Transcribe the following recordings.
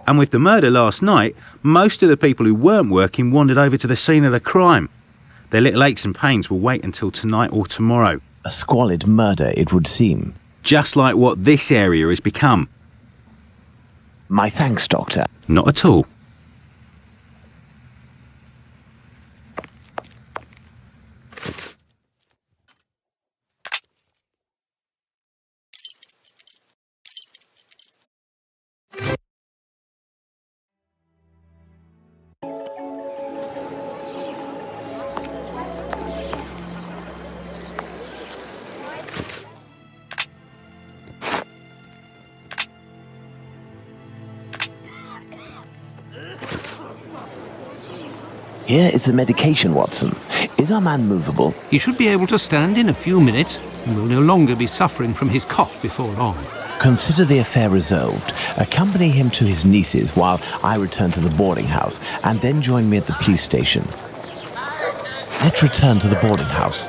And with the murder last night, most of the people who weren't working wandered over to the scene of the crime. Their little aches and pains will wait until tonight or tomorrow. A squalid murder, it would seem. Just like what this area has become. My thanks, Doctor. Not at all. Here is the medication, Watson. Is our man movable? He should be able to stand in a few minutes and will no longer be suffering from his cough before long. Consider the affair resolved. Accompany him to his niece's while I return to the boarding house, and then join me at the police station. Let's return to the boarding house.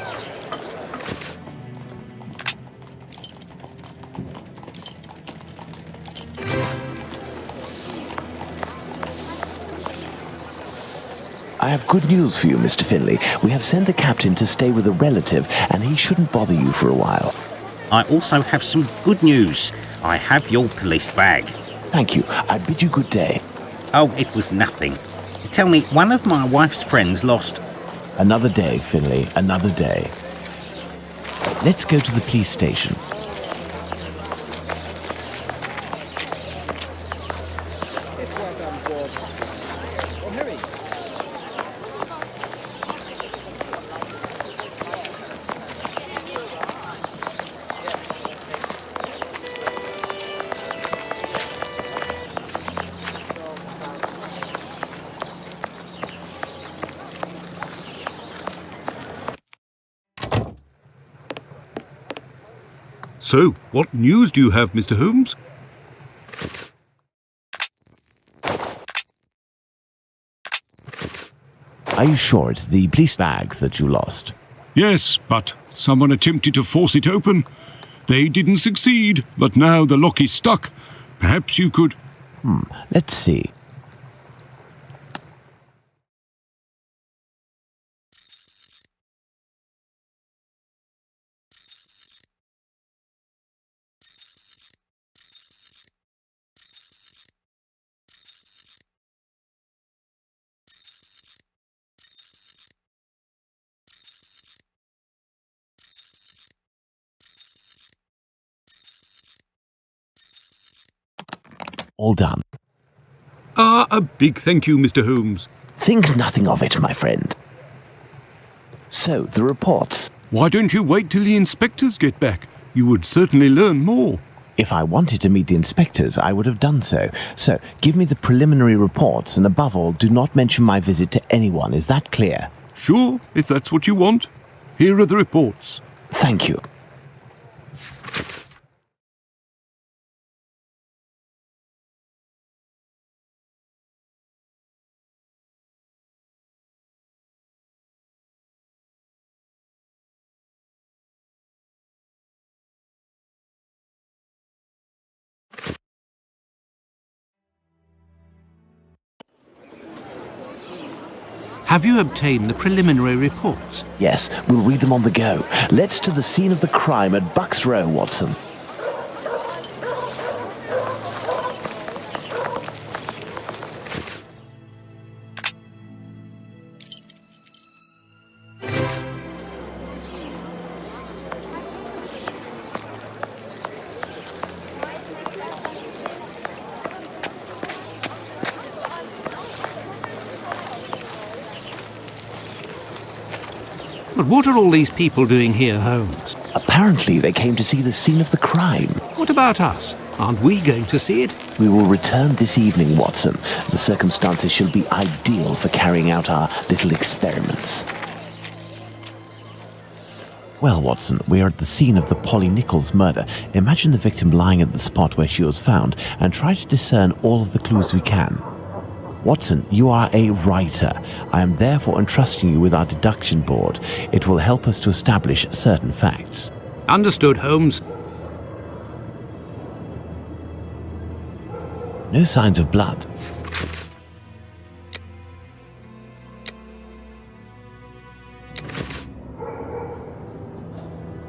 I have good news for you, Mr. Finlay. We have sent the captain to stay with a relative, and he shouldn't bother you for a while. I also have some good news. I have your police bag. Thank you. I bid you good day. Oh, it was nothing. Tell me, one of my wife's friends lost... Another day, Finlay, another day. Let's go to the police station. So, what news do you have, Mr. Holmes? Are you sure it's the police bag that you lost? Yes, but someone attempted to force it open. They didn't succeed, but now the lock is stuck. Perhaps you could... Let's see. All done. A big thank you, Mr. Holmes. Think nothing of it, my friend. So, the reports. Why don't you wait till the inspectors get back? You would certainly learn more. If I wanted to meet the inspectors, I would have done so. So, give me the preliminary reports, and above all, do not mention my visit to anyone. Is that clear? Sure, if that's what you want. Here are the reports. Thank you. Have you obtained the preliminary reports? Yes, we'll read them on the go. Let's to the scene of the crime at Bucks Row, Watson. But what are all these people doing here, Holmes? Apparently, they came to see the scene of the crime. What about us? Aren't we going to see it? We will return this evening, Watson. The circumstances shall be ideal for carrying out our little experiments. Well, Watson, we are at the scene of the Polly Nichols murder. Imagine the victim lying at the spot where she was found and try to discern all of the clues we can. Watson, you are a writer. I am therefore entrusting you with our deduction board. It will help us to establish certain facts. Understood, Holmes. No signs of blood.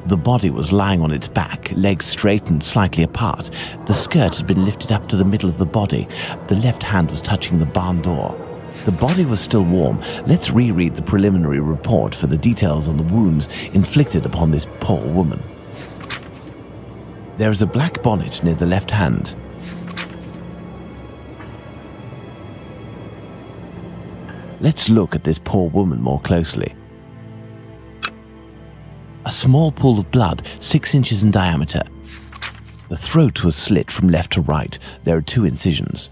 The body was lying on its back, legs straight and slightly apart. The skirt had been lifted up to the middle of the body. The left hand was touching the barn door. The body was still warm. Let's reread the preliminary report for the details on the wounds inflicted upon this poor woman. There is a black bonnet near the left hand. Let's look at this poor woman more closely. A small pool of blood, 6 inches in diameter. The throat was slit from left to right. There are 2 incisions.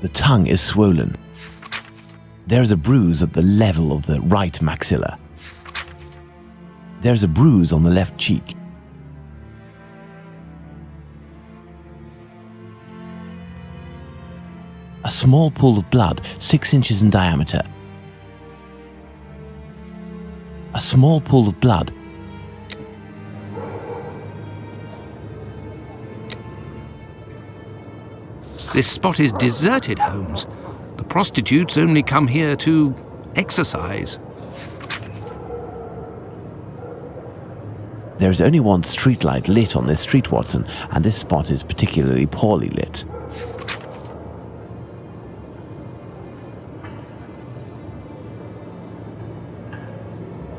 The tongue is swollen. There is a bruise at the level of the right maxilla. There is a bruise on the left cheek. A small pool of blood, 6 inches in diameter. A small pool of blood. This spot is deserted, Holmes. The prostitutes only come here to exercise. There is only one streetlight lit on this street, Watson, and this spot is particularly poorly lit.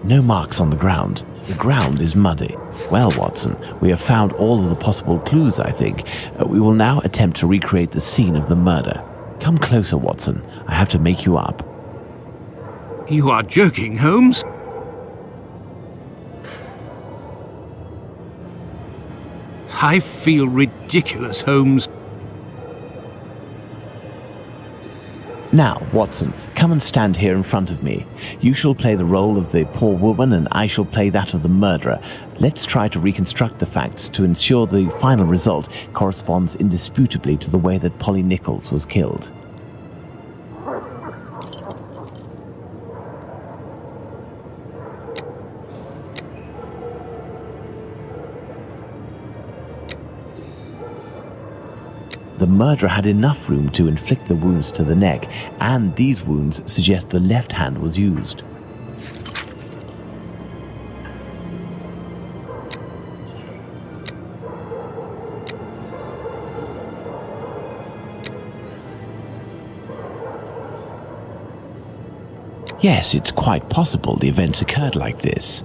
No marks on the ground. The ground is muddy. Well, Watson, we have found all of the possible clues, I think. We will now attempt to recreate the scene of the murder. Come closer, Watson. I have to make you up. You are joking, Holmes? I feel ridiculous, Holmes. Now, Watson, come and stand here in front of me. You shall play the role of the poor woman and I shall play that of the murderer. Let's try to reconstruct the facts to ensure the final result corresponds indisputably to the way that Polly Nichols was killed. The murderer had enough room to inflict the wounds to the neck, and these wounds suggest the left hand was used. Yes, it's quite possible the events occurred like this.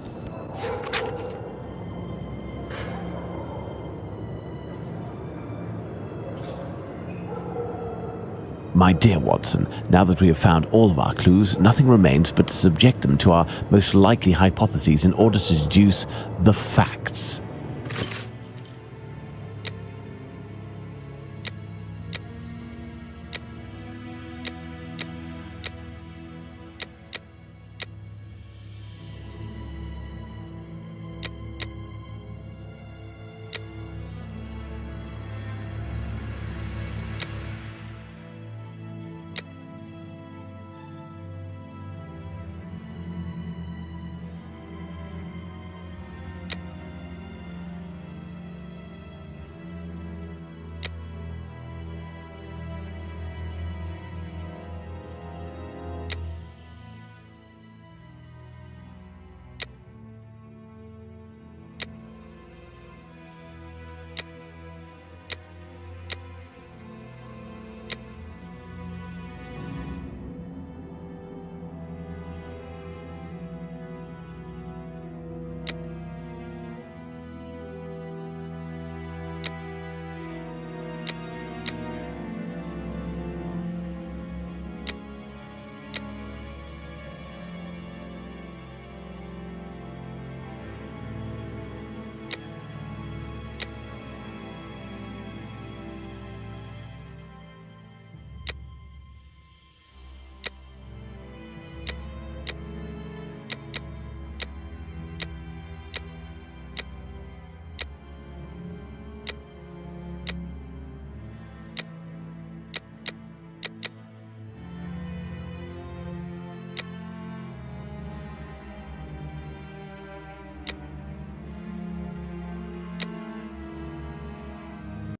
My dear Watson, now that we have found all of our clues, nothing remains but to subject them to our most likely hypotheses in order to deduce the facts.